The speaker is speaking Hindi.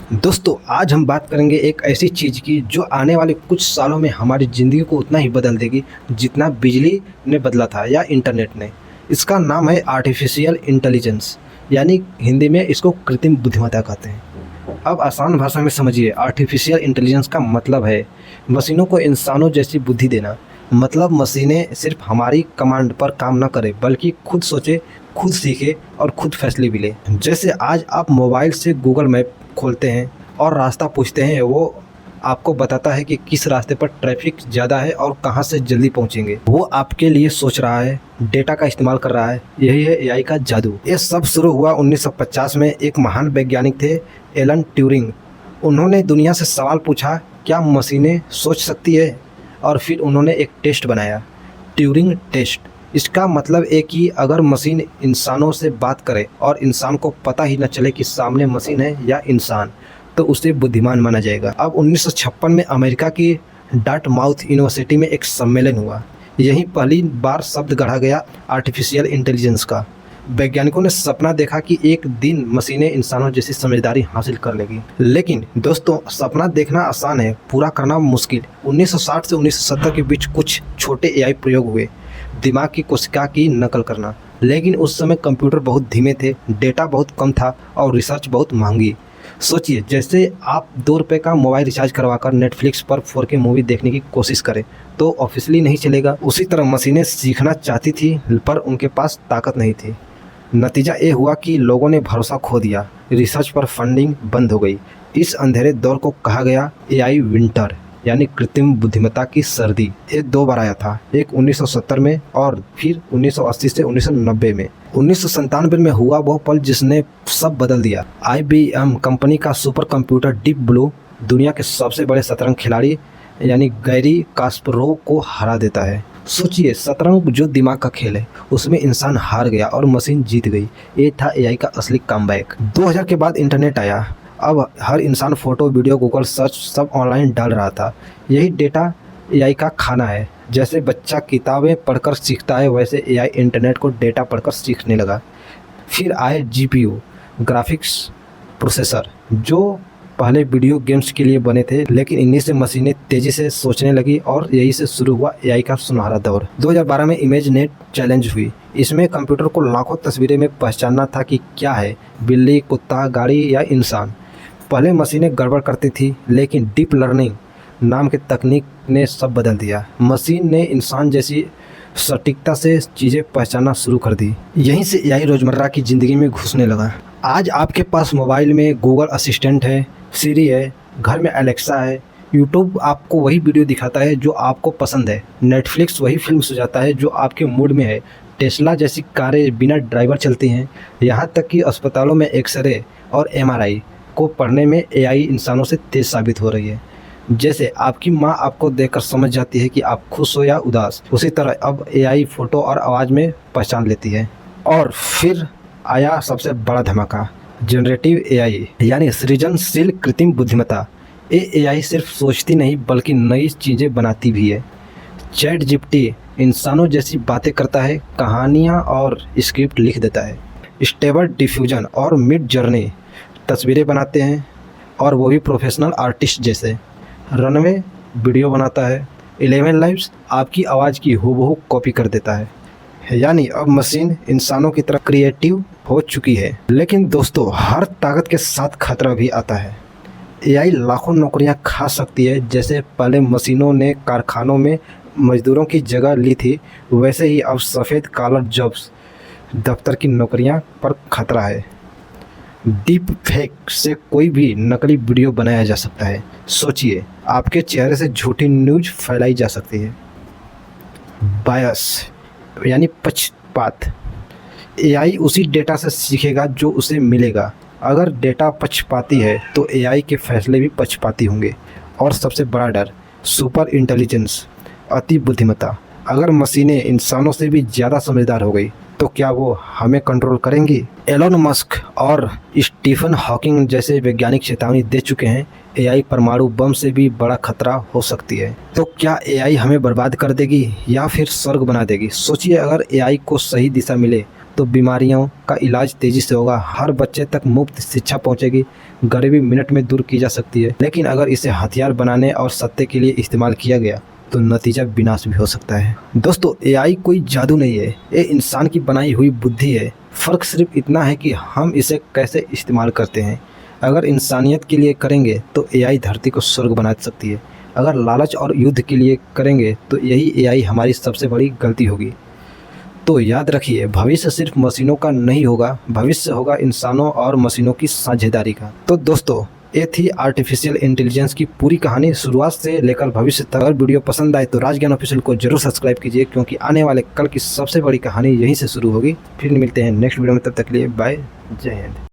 दोस्तों आज हम बात करेंगे एक ऐसी चीज़ की जो आने वाले कुछ सालों में हमारी ज़िंदगी को उतना ही बदल देगी जितना बिजली ने बदला था या इंटरनेट ने। इसका नाम है आर्टिफिशियल इंटेलिजेंस, यानी हिंदी में इसको कृत्रिम बुद्धिमत्ता कहते हैं। अब आसान भाषा में समझिए, आर्टिफिशियल इंटेलिजेंस का मतलब है मशीनों को इंसानों जैसी बुद्धि देना। मतलब मशीनें सिर्फ हमारी कमांड पर काम न करें बल्कि खुद सोचे, खुद सीखे और खुद फैसले भी ले। जैसे आज आप मोबाइल से गूगल मैप खोलते हैं और रास्ता पूछते हैं, वो आपको बताता है कि किस रास्ते पर ट्रैफिक ज़्यादा है और कहाँ से जल्दी पहुँचेंगे। वो आपके लिए सोच रहा है, डेटा का इस्तेमाल कर रहा है। यही है एआई का जादू। ये सब शुरू हुआ 1950 में। एक महान वैज्ञानिक थे, एलन ट्यूरिंग। उन्होंने दुनिया से सवाल पूछा, क्या मशीनें सोच सकती है? और फिर उन्होंने एक टेस्ट बनाया, ट्यूरिंग टेस्ट। इसका मतलब है कि अगर मशीन इंसानों से बात करे और इंसान को पता ही न चले कि सामने मशीन है या इंसान, तो उसे बुद्धिमान माना जाएगा। अब 1956 में अमेरिका की डार्टमाउथ यूनिवर्सिटी में एक सम्मेलन हुआ। यहीं पहली बार शब्द गढ़ा गया आर्टिफिशियल इंटेलिजेंस का। वैज्ञानिकों ने सपना देखा कि एक दिन मशीनें इंसानों जैसी समझदारी हासिल कर लेगी। लेकिन दोस्तों, सपना देखना आसान है, पूरा करना मुश्किल। 1960 से 1970 के बीच कुछ छोटे एआई प्रयोग हुए, दिमाग की कोशिका की नकल करना। लेकिन उस समय कंप्यूटर बहुत धीमे थे, डेटा बहुत कम था और रिसर्च बहुत महंगी। सोचिए, जैसे आप ₹2 का मोबाइल रिचार्ज करवाकर नेटफ्लिक्स पर 4K मूवी देखने की कोशिश करें तो ऑफिशियली नहीं चलेगा। उसी तरह मशीनें सीखना चाहती थी पर उनके पास ताकत नहीं थी। नतीजा ये हुआ कि लोगों ने भरोसा खो दिया, रिसर्च पर फंडिंग बंद हो गई। इस अंधेरे दौर को कहा गया एआई विंटर, यानी कृत्रिम बुद्धिमत्ता की सर्दी। ये 2 बार आया था, एक 1970 में और फिर 1980 से 1990 में। 1997 में हुआ वो पल जिसने सब बदल दिया। IBM कंपनी का सुपर कंप्यूटर डीप ब्लू दुनिया के सबसे बड़े शतरंज खिलाड़ी यानी गैरी कास्परोव को हरा देता है। सोचिए, शतरंज जो दिमाग का खेल है, उसमें इंसान हार गया और मशीन जीत गई। ये था एआई का असली कमबैक। 2000 के बाद इंटरनेट आया। अब हर इंसान फोटो, वीडियो, गूगल सर्च सब ऑनलाइन डाल रहा था। यही डेटा एआई का खाना है। जैसे बच्चा किताबें पढ़कर सीखता है, वैसे एआई इंटरनेट को डेटा पढ़कर सीखने लगा। फिर आए जीपीयू, ग्राफिक्स प्रोसेसर, जो पहले वीडियो गेम्स के लिए बने थे, लेकिन इन्हीं से मशीनें तेज़ी से सोचने लगी और यही से शुरू हुआ एआई का सुनहरा दौर। 2012 में इमेज नेट चैलेंज हुई। इसमें कंप्यूटर को लाखों तस्वीरें में पहचानना था कि क्या है, बिल्ली, कुत्ता, गाड़ी या इंसान। पहले मशीनें गड़बड़ करती थी, लेकिन डीप लर्निंग नाम की तकनीक ने सब बदल दिया। मशीन ने इंसान जैसी सटीकता से चीज़ें पहचानना शुरू कर दी। यहीं से एआई रोज़मर्रा की ज़िंदगी में घुसने लगा। आज आपके पास मोबाइल में गूगल असिस्टेंट है, सिरी है, घर में एलेक्सा है, यूट्यूब आपको वही वीडियो दिखाता है जो आपको पसंद है, नेटफ्लिक्स वही फिल्म सुझाता है जो आपके मूड में है, टेस्ला जैसी कारें बिना ड्राइवर चलती हैं, यहाँ तक कि अस्पतालों में एक्सरे और एमआरआई को पढ़ने में एआई इंसानों से तेज़ साबित हो रही है। जैसे आपकी माँ आपको देखकर समझ जाती है कि आप खुश हो या उदास, उसी तरह अब एआई फ़ोटो और आवाज़ में पहचान लेती है। और फिर आया सबसे बड़ा धमाका, जनरेटिव एआई, यानी सृजनशील कृत्रिम बुद्धिमत्ता। ये एआई सिर्फ सोचती नहीं बल्कि नई चीज़ें बनाती भी है। चैट जीपीटी इंसानों जैसी बातें करता है, कहानियाँ और स्क्रिप्ट लिख देता है। स्टेबल डिफ्यूजन और मिड जर्नी तस्वीरें बनाते हैं, और वो भी प्रोफेशनल आर्टिस्ट जैसे। रनवे वीडियो बनाता है। 11 लाइव्स आपकी आवाज़ की हूबहू कॉपी कर देता है। यानी अब मशीन इंसानों की तरह क्रिएटिव हो चुकी है। लेकिन दोस्तों, हर ताकत के साथ खतरा भी आता है। एआई लाखों नौकरियां खा सकती है। जैसे पहले मशीनों ने कारखानों में मजदूरों की जगह ली थी, वैसे ही अब सफ़ेद कॉलर जॉब्स, दफ्तर की नौकरियां पर खतरा है। डीप फेक से कोई भी नकली वीडियो बनाया जा सकता है। सोचिए, आपके चेहरे से झूठी न्यूज़ फैलाई जा सकती है। बायस यानी पक्षपात, एआई उसी डेटा से सीखेगा जो उसे मिलेगा। अगर डेटा पक्षपाती है तो एआई के फैसले भी पक्षपाती होंगे। और सबसे बड़ा डर, सुपर इंटेलिजेंस, अति बुद्धिमत्ता। अगर मशीनें इंसानों से भी ज़्यादा समझदार हो गई तो क्या वो हमें कंट्रोल करेंगी? एलोन मस्क और स्टीफन हॉकिंग जैसे वैज्ञानिक चेतावनी दे चुके हैं, एआई परमाणु बम से भी बड़ा खतरा हो सकती है। तो क्या एआई हमें बर्बाद कर देगी या फिर स्वर्ग बना देगी? सोचिए, अगर एआई को सही दिशा मिले तो बीमारियों का इलाज तेज़ी से होगा, हर बच्चे तक मुफ्त शिक्षा पहुंचेगी, गरीबी मिनट में दूर की जा सकती है। लेकिन अगर इसे हथियार बनाने और सत्ते के लिए इस्तेमाल किया गया तो नतीजा विनाश भी हो सकता है। दोस्तों, एआई कोई जादू नहीं है, ये इंसान की बनाई हुई बुद्धि है। फ़र्क सिर्फ इतना है कि हम इसे कैसे इस्तेमाल करते हैं। अगर इंसानियत के लिए करेंगे तो एआई धरती को स्वर्ग बना सकती है। अगर लालच और युद्ध के लिए करेंगे तो यही एआई हमारी सबसे बड़ी गलती होगी। तो याद रखिए, भविष्य सिर्फ मशीनों का नहीं होगा, भविष्य होगा इंसानों और मशीनों की साझेदारी का। तो दोस्तों, ये थी आर्टिफिशियल इंटेलिजेंस की पूरी कहानी शुरुआत से लेकर भविष्य तक। अगर वीडियो पसंद आए तो राज ज्ञान ऑफिशियल को जरूर सब्सक्राइब कीजिए, क्योंकि आने वाले कल की सबसे बड़ी कहानी यहीं से शुरू होगी। फिर मिलते हैं नेक्स्ट वीडियो में, तब तक के लिए बाय, जय हिंद।